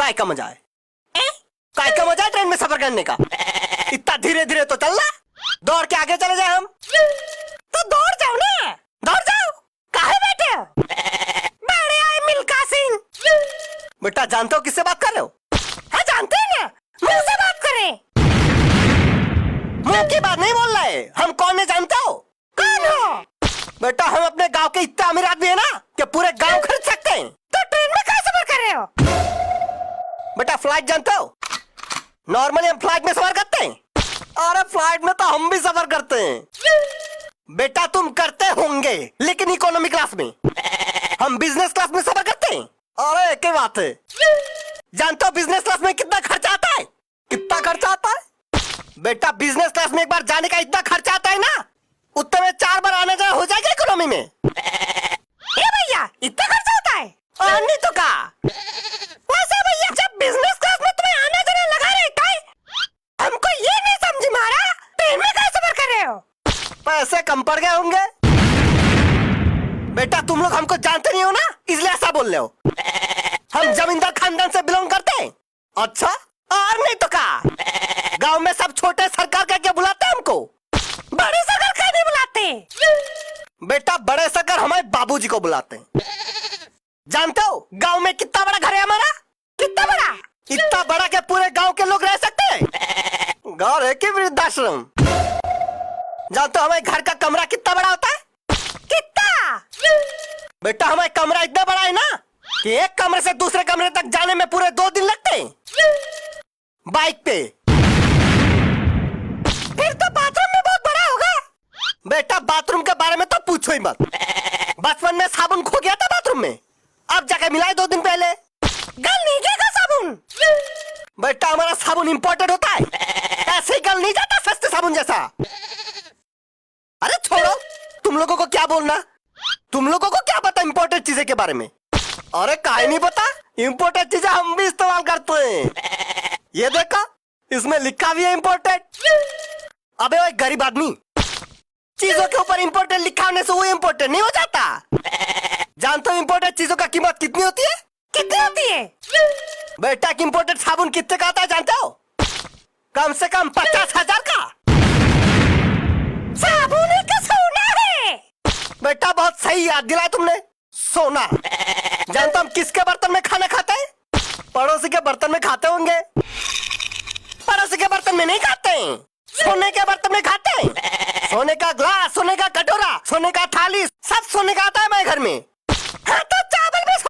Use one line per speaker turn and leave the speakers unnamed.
काय का मजा है? काय का मजा है ट्रेन में सफर करने का? इतना धीरे धीरे तो चलना, दौड़ के आगे चले जाए हम। तो दौड़ जाओ ना, दौड़ जाओ, काहे बैठे हो? बड़े आए मिल्खा सिंह। बेटा जानते हो किससे बात कर रहे हो? हाँ जानते हैं ना, मुंह से बात करें। मुंह की बात नहीं बोल रहे, हम कौन है जानते हो? कौन हो? बेटा हम अपने गांव के इतने अमीर आदमी है ना कि पूरे गांव खरीद सकते हैं। तो ट्रेन में कैसे सफर कर रहे हो? बेटा फ्लाइट जानते हो? नॉर्मली हम फ्लाइट में सफर करते हैं। अरे फ्लाइट में तो हम भी सफर करते हैं। बेटा तुम करते होंगे लेकिन इकोनॉमी क्लास में, हम बिजनेस क्लास में सफर करते हैं। अरे एक ही बात है। जानते हो बिजनेस क्लास में कितना खर्चा आता है? कितना खर्चा आता है? बेटा बिजनेस क्लास में एक बार जाने का इतना खर्चा आता है ना, उतने में 4 बार आने जाना हो जाएगा इकोनॉमी में। ए भैया इतना खर्चा होता है? और नहीं तो का। वैसे भैया जब बिजनेस क्लास में तुम्हें आना जाना लगा रहता है, हमको ये नहीं समझ में आ रहा ट्रेन में कैसे सफर कर रहे हो? पैसे कम पड़ गए होंगे। बेटा तुम लोग हमको जानते नहीं हो ना, इसलिए ऐसा बोल रहे हो। हम जमींदार खानदान से बिलोंग करते हैं। अच्छा और नहीं तो का। गांव में सब छोटे सरकार कह के बुलाते हैं हमको, बड़े सरकार कह नहीं बुलाते। बेटा बड़े सरकार हमारे बाबूजी को बुलाते हैं। जानते हो गांव में कितना बड़ा घर है हमारा? कितना बड़ा? इतना बड़ा कि पूरे गांव के लोग रह सकते हैं। घर है कि वृद्धाश्रम? जानते हो हमारे घर का कमरा कितना बड़ा होता है? कितना? बेटा हमारा कमरा इतना बड़ा है ना कि एक कमरे से दूसरे कमरे तक जाने में पूरे 2 दिन लगते हैं बाइक पे। फिर तो बाथरूम में बहुत बड़ा होगा। बेटा बाथरूम के बारे में तो पूछो ही मत। बचपन में साबुन खो गया था बाथरूम में, अब जाके मिला है 2 दिन पहले। गल नहीं गया साबुन। बेटा हमारा साबुन इंपोर्टेड होता है, ऐसे ही गल नहीं जाता सस्ते साबुन जैसा। अरे छोड़ो, तुम लोगों को क्या बोलना, तुम लोगों को क्या पता इंपोर्टेड चीजें के बारे में? अरे काहे नहीं पता, इंपोर्टेड चीजें हम भी इस्तेमाल करते हैं। ये देखो इसमें लिखा भी है इंपोर्टेड। अबे वो गरीब आदमी, चीजों के ऊपर इंपोर्टेड लिखा होने से वो इंपोर्टेड नहीं हो जाता। जानते हो इंपोर्टेड चीजों का कीमत कितनी होती है? कितनी होती है? बेटा इंपोर्टेड साबुन कितने का आता है जानते हो? कम से कम 50,000 का। साबुन का सोना है। बेटा बहुत सही याद दिलाया तुमने, सोना। जानते हो हम किसके बर्तन में खाना खाते हैं? पड़ोसी के बर्तन में खाते होंगे। पड़ोसी के बर्तन में नहीं खाते हैं, सोने के बर्तन में खाते हैं। सोने का ग्लास, सोने का कटोरा, सोने का थाली, सब सोने का आता है मेरे घर में। हाँ तो चावल में